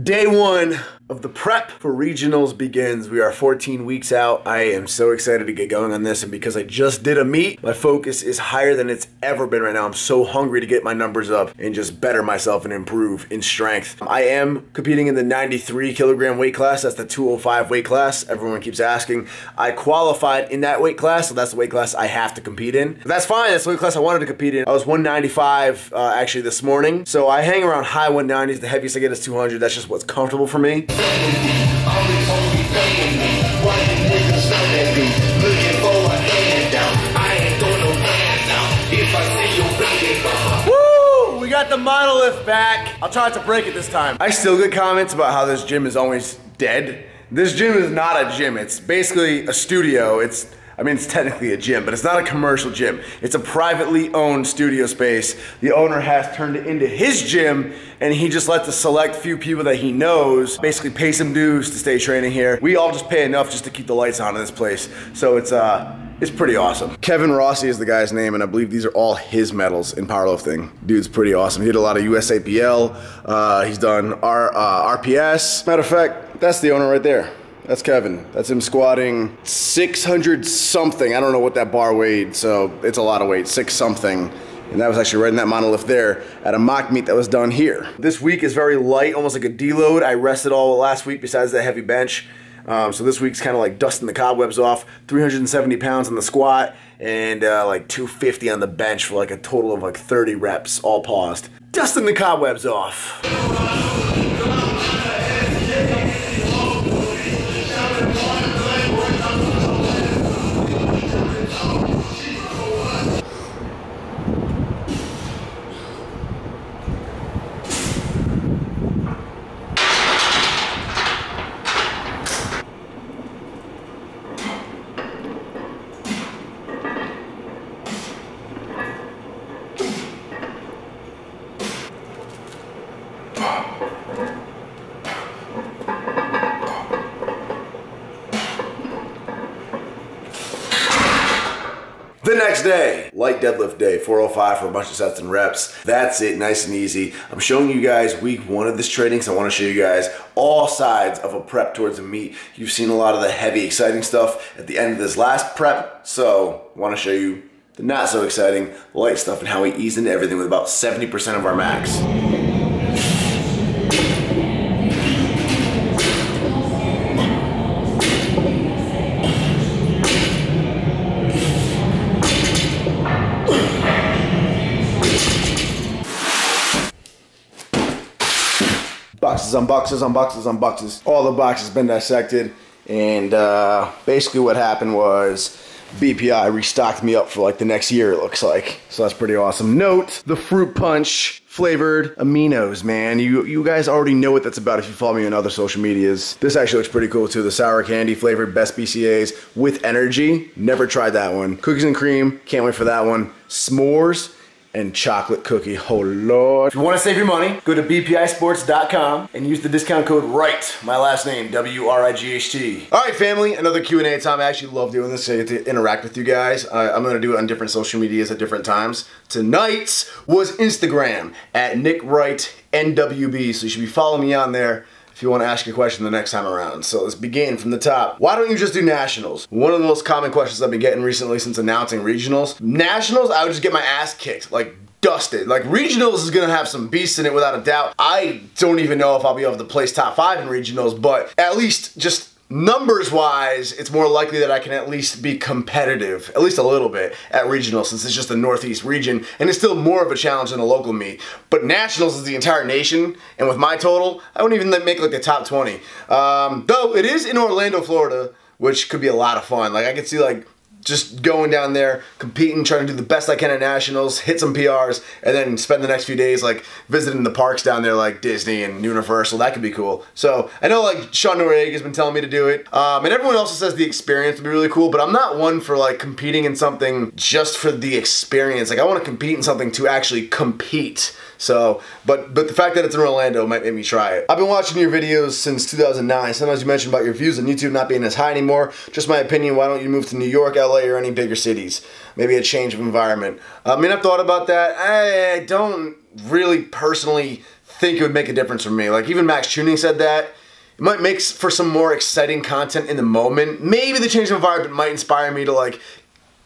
Day one of the prep for regionals begins. We are 14 weeks out. I am so excited to get going on this, and because I just did a meet, my focus is higher than it's ever been right now. I'm so hungry to get my numbers up and just better myself and improve in strength. I am competing in the 93 kilogram weight class. That's the 205 weight class. Everyone keeps asking. I qualified in that weight class, so that's the weight class I have to compete in. But that's fine. That's the weight class I wanted to compete in. I was 195 actually this morning, so I hang around high 190s. The heaviest I get is 200. That's just what's comfortable for me. Woo! We got the monolith back. I'll try not to break it this time. I still get comments about how this gym is always dead. This gym is not a gym. It's basically a studio. I mean, it's technically a gym, but it's not a commercial gym. It's a privately owned studio space. The owner has turned it into his gym, and he just lets a select few people that he knows basically pay some dues to stay training here. We all just pay enough just to keep the lights on in this place. So it's pretty awesome. Kevin Rossi is the guy's name, and I believe these are all his medals in powerlifting. Dude's pretty awesome. He did a lot of USAPL. He's done RPS. Matter of fact, that's the owner right there. That's Kevin. That's him squatting 600 something. I don't know what that bar weighed, so it's a lot of weight, 6 something. And that was actually right in that monolith there at a mock meet that was done here. This week is very light, almost like a deload. I rested all last week besides that heavy bench. So this week's kind of like dusting the cobwebs off. 370 pounds on the squat and like 250 on the bench for like a total of like 30 reps, all paused. Dusting the cobwebs off. The next day, light deadlift day, 405 for a bunch of sets and reps. That's it, nice and easy. I'm showing you guys week one of this training, so I want to show you guys all sides of a prep towards a meet. You've seen a lot of the heavy, exciting stuff at the end of this last prep, so I want to show you the not so exciting, light stuff and how we ease into everything with about 70% of our max. Boxes on boxes on boxes on boxes. All the boxes been dissected, and basically what happened was BPI restocked me up for like the next year, it looks like. So that's pretty awesome. Note the fruit punch flavored aminos, man. You guys already know what that's about if you follow me on other social medias. This actually looks pretty cool too. The sour candy flavored best BCAAs with energy. Never tried that one. Cookies and cream, can't wait for that one. S'mores and chocolate cookie. Oh Lord. If you want to save your money, go to bpisports.com and use the discount code Wright, my last name, W-R-I-G-H-T. All right, family, another Q&A time. I actually love doing this, so I get to interact with you guys. I'm gonna do it on different social medias at different times. Tonight's was Instagram at Nick Wright NWB, so you should be following me on there if you want to ask a question the next time around. So let's begin from the top. Why don't you just do nationals? One of the most common questions I've been getting recently since announcing regionals. Nationals, I would just get my ass kicked, like dusted. Like regionals is gonna have some beasts in it without a doubt. I don't even know if I'll be able to place top 5 in regionals, but at least just numbers wise, it's more likely that I can at least be competitive, at least a little bit, at regionals, since it's just the Northeast region, and it's still more of a challenge than a local meet. But nationals is the entire nation, and with my total, I wouldn't even make like the top 20. Though it is in Orlando, Florida, which could be a lot of fun. Like I could see like just going down there, competing, trying to do the best I can at nationals, hit some PRs, and then spend the next few days like visiting the parks down there like Disney and Universal. That could be cool. So I know like Sean Noriega has been telling me to do it, and everyone else says the experience would be really cool, but I'm not one for like competing in something just for the experience. Like I want to compete in something to actually compete. So, but the fact that it's in Orlando might make me try it. I've been watching your videos since 2009. Sometimes you mention about your views on YouTube not being as high anymore. Just my opinion, why don't you move to New York, LA, or any bigger cities? Maybe a change of environment. I mean, I've thought about that. I don't really personally think it would make a difference for me. Like even Max Tuning said that. It might make for some more exciting content in the moment. Maybe the change of environment might inspire me to like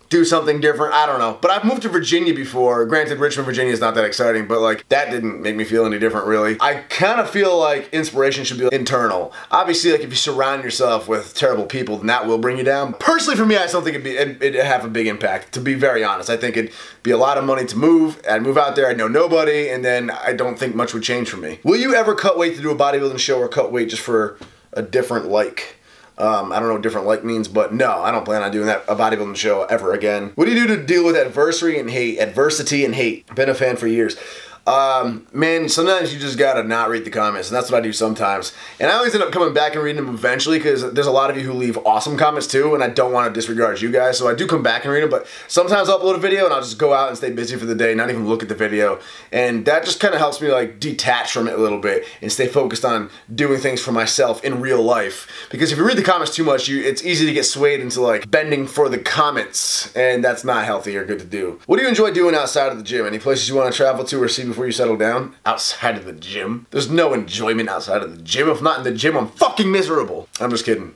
do something different. I don't know. But I've moved to Virginia before. Granted, Richmond, Virginia is not that exciting, but like that didn't make me feel any different really. I kind of feel like inspiration should be internal. Obviously, like if you surround yourself with terrible people, then that will bring you down. Personally, for me, I just don't think it'd have a big impact, to be very honest. I think it'd be a lot of money to move. I'd move out there, I'd know nobody, and then I don't think much would change for me. Will you ever cut weight to do a bodybuilding show or cut weight just for a different like? I don't know what different like means, but no, I don't plan on doing that, a bodybuilding show ever again. What do you do to deal with adversity and hate? Adversity and hate. Been a fan for years. Man, sometimes you just gotta not read the comments, and that's what I do sometimes. And I always end up coming back and reading them eventually, because there's a lot of you who leave awesome comments too, and I don't want to disregard you guys, so I do come back and read them, but sometimes I'll upload a video and I'll just go out and stay busy for the day, not even look at the video, and that just kind of helps me like detach from it a little bit and stay focused on doing things for myself in real life. Because if you read the comments too much, it's easy to get swayed into like bending for the comments, and that's not healthy or good to do. What do you enjoy doing outside of the gym? Any places you want to travel to or see before you settle down? Outside of the gym? There's no enjoyment outside of the gym. If I'm not in the gym, I'm fucking miserable. I'm just kidding.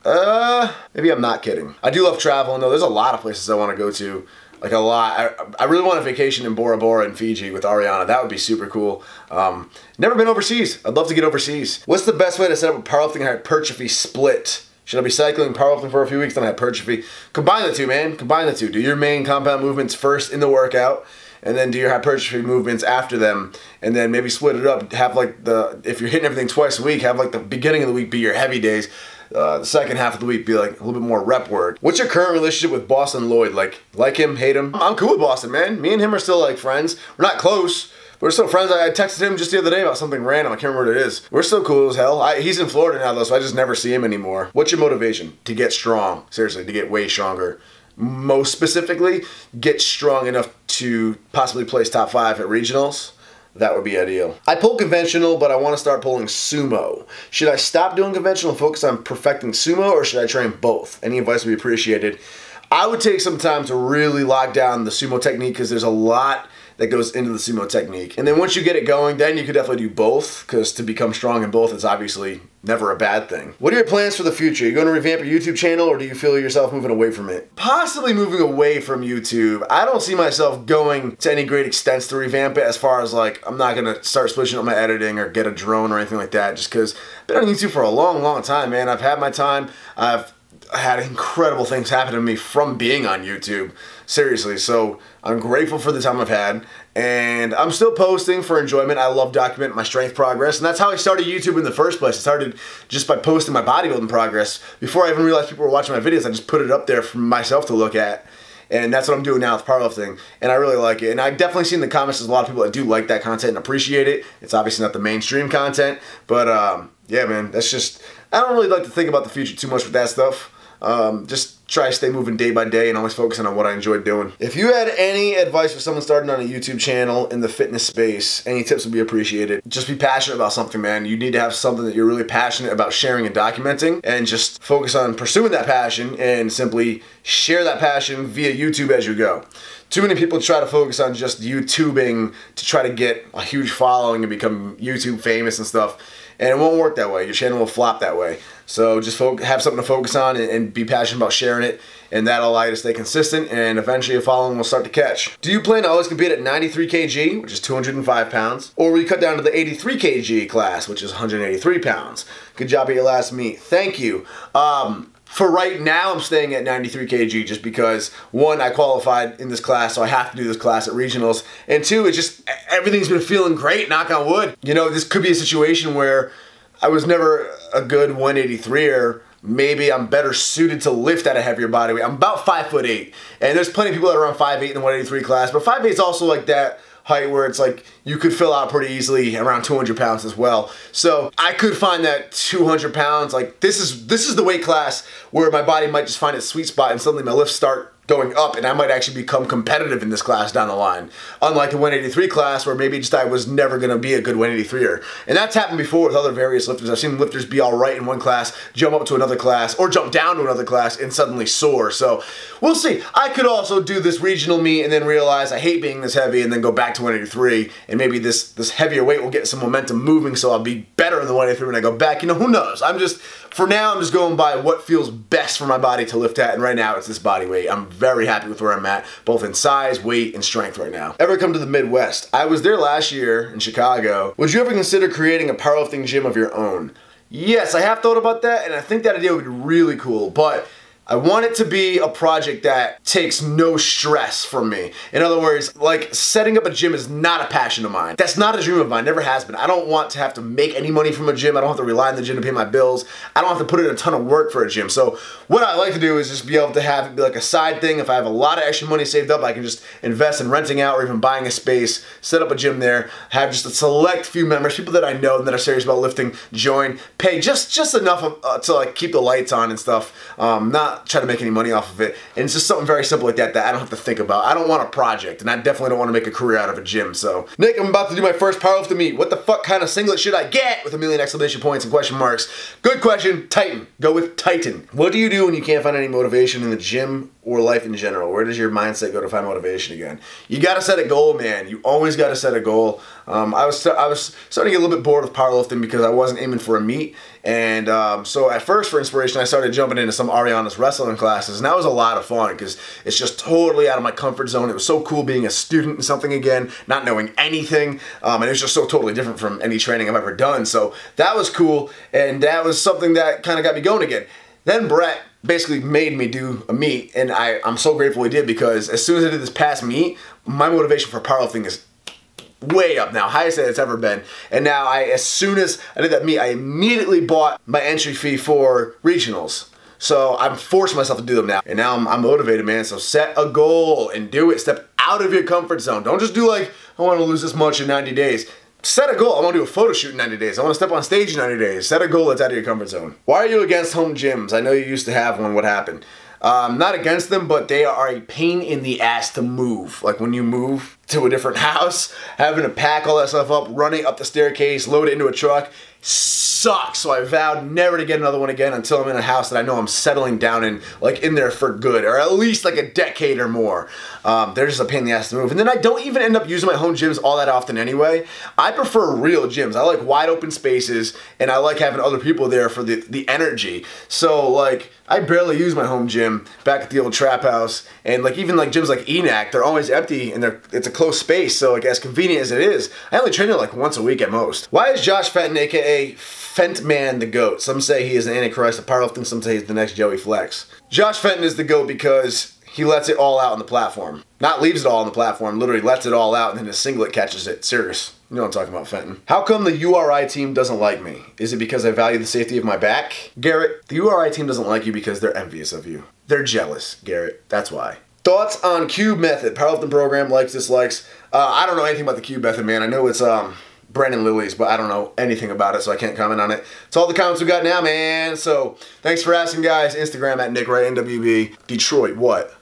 Maybe I'm not kidding. I do love traveling though. There's a lot of places I want to go to. Like a lot. I really want a vacation in Bora Bora in Fiji with Ariana. That would be super cool. Never been overseas. I'd love to get overseas. What's the best way to set up a powerlifting and hypertrophy split? Should I be cycling, powerlifting for a few weeks, then hypertrophy? Combine the two, man. Combine the two. Do your main compound movements first in the workout, and then do your hypertrophy movements after them, and then maybe split it up. Have like if you're hitting everything twice a week, have like the beginning of the week be your heavy days. The second half of the week be like a little bit more rep work. What's your current relationship with Boston Lloyd? Like him, hate him? I'm cool with Boston, man. Me and him are still like friends. We're not close, but we're still friends. I texted him just the other day about something random. I can't remember what it is. We're still cool as hell. He's in Florida now though, so I just never see him anymore. What's your motivation? To get strong. Seriously, to get way stronger. Most specifically, get strong enough to possibly place top 5 at regionals. That would be ideal. I pull conventional, but I want to start pulling sumo. Should I stop doing conventional and focus on perfecting sumo, or should I train both? Any advice would be appreciated. I would take some time to really lock down the sumo technique, because there's a lot that goes into the sumo technique. And then once you get it going, then you could definitely do both, because to become strong in both is obviously never a bad thing. What are your plans for the future? Are you going to revamp your YouTube channel, or do you feel yourself moving away from it? Possibly moving away from YouTube. I don't see myself going to any great extents to revamp it, as far as like, I'm not going to start switching up my editing or get a drone or anything like that, just because I've been on YouTube for a long, long time, man. I've had my time. I've had incredible things happen to me from being on YouTube. Seriously, so I'm grateful for the time I've had, and I'm still posting for enjoyment. I love documenting my strength progress, and that's how I started YouTube in the first place. I started just by posting my bodybuilding progress. Before I even realized people were watching my videos, I just put it up there for myself to look at, and that's what I'm doing now with powerlifting, and I really like it. And I've definitely seen in the comments there's a lot of people that do like that content and appreciate it. It's obviously not the mainstream content, but yeah, man, that's just, I don't really like to think about the future too much with that stuff. Just try to stay moving day by day and always focusing on what I enjoy doing. If you had any advice for someone starting on a YouTube channel in the fitness space, any tips would be appreciated. Just be passionate about something, man. You need to have something that you're really passionate about sharing and documenting, and just focus on pursuing that passion and simply share that passion via YouTube as you go. Too many people try to focus on just YouTubing to try to get a huge following and become YouTube famous and stuff, and it won't work that way. Your channel will flop that way. So just have something to focus on and be passionate about sharing it, and that'll allow you to stay consistent, and eventually your following will start to catch. Do you plan to always compete at 93 kg, which is 205 pounds, or will you cut down to the 83 kg class, which is 183 pounds? Good job at your last meet. Thank you. For right now, I'm staying at 93 kg just because, one, I qualified in this class, so I have to do this class at regionals, and two, it's just, everything's been feeling great, knock on wood. You know, this could be a situation where I was never a good 183er. Maybe I'm better suited to lift at a heavier body weight. I'm about 5'8", and there's plenty of people that are around 5'8" in the 183 class, but 5'8" is also like that height where it's like you could fill out pretty easily around 200 pounds as well. So I could find that 200 pounds, like this is the weight class where my body might just find its sweet spot, and suddenly my lifts start going up, and I might actually become competitive in this class down the line. Unlike the 183 class, where maybe just I was never going to be a good 183er. And that's happened before with other various lifters. I've seen lifters be all right in one class, jump up to another class, or jump down to another class and suddenly soar. So we'll see. I could also do this regional meet and then realize I hate being this heavy and then go back to 183, and maybe this heavier weight will get some momentum moving, so I'll be better in the 183 when I go back. You know, who knows? For now, I'm just going by what feels best for my body to lift at, and right now it's this body weight. I'm very happy with where I'm at, both in size, weight, and strength right now. Ever come to the Midwest? I was there last year in Chicago. Would you ever consider creating a powerlifting gym of your own? Yes, I have thought about that, and I think that idea would be really cool, but I want it to be a project that takes no stress from me. In other words, like, setting up a gym is not a passion of mine. That's not a dream of mine, never has been. I don't want to have to make any money from a gym. I don't have to rely on the gym to pay my bills. I don't have to put in a ton of work for a gym. So what I like to do is just be able to have it be like a side thing. If I have a lot of extra money saved up, I can just invest in renting out or even buying a space, set up a gym there, have just a select few members, people that I know and that are serious about lifting, join, pay just enough to like keep the lights on and stuff, not try to make any money off of it. And it's just something very simple like that I don't have to think about. I don't want a project, and I definitely don't want to make a career out of a gym. So, Nick, I'm about to do my first powerlifting meet. What the fuck kind of singlet should I get? With a million exclamation points and question marks. Good question. Titan. Go with Titan. What do you do when you can't find any motivation in the gym or life in general? Where does your mindset go to find motivation again? You gotta set a goal, man. You always gotta set a goal. I was starting to get a little bit bored with powerlifting because I wasn't aiming for a meet, and so at first, for inspiration, I started jumping into some Ariana's wrestling classes, and that was a lot of fun because it's just totally out of my comfort zone. It was so cool being a student in something again, not knowing anything, and it was just so totally different from any training I've ever done. So that was cool, and that was something that kind of got me going again. Then Brett basically made me do a meet, and I'm so grateful he did, because as soon as I did this past meet, my motivation for powerlifting is way up now, highest that it's ever been. And now as soon as I did that meet, I immediately bought my entry fee for regionals. So I'm forcing myself to do them now. And now I'm motivated, man. So set a goal and do it. Step out of your comfort zone. Don't just do like, I want to lose this much in 90 days. Set a goal. I want to do a photo shoot in 90 days. I want to step on stage in 90 days. Set a goal that's out of your comfort zone. Why are you against home gyms? I know you used to have one. What happened? Not against them, but they are a pain in the ass to move. Like when you move to a different house, having to pack all that stuff up, running up the staircase, load it into a truck, sucks. So I vowed never to get another one again until I'm in a house that I know I'm settling down in, like in there for good, or at least like a decade or more. They're just a pain in the ass to move. And then I don't even end up using my home gyms all that often anyway. I prefer real gyms. I like wide open spaces, and I like having other people there for the energy. So like, I barely use my home gym back at the old trap house, and like even like gyms like ENAC, they're always empty, and it's a close space, so like as convenient as it is, I only train there like once a week at most. Why is Josh Fenton, aka Fentman, the GOAT? Some say he is the Antichrist of powerlifting, some say he's the next Joey Flex. Josh Fenton is the GOAT because he lets it all out on the platform. Not leaves it all on the platform, literally lets it all out, and then his singlet catches it. Serious. You know what I'm talking about, Fenton. How come the URI team doesn't like me? Is it because I value the safety of my back? Garrett, the URI team doesn't like you because they're envious of you. They're jealous, Garrett. That's why. Thoughts on Cube Method? Powerlifting program, likes, dislikes. I don't know anything about the Cube Method, man. I know it's Brandon Lilly's, but I don't know anything about it, so I can't comment on it. It's all the comments we got now, man. So thanks for asking, guys. Instagram at Nick Wright, NWB. Detroit, what?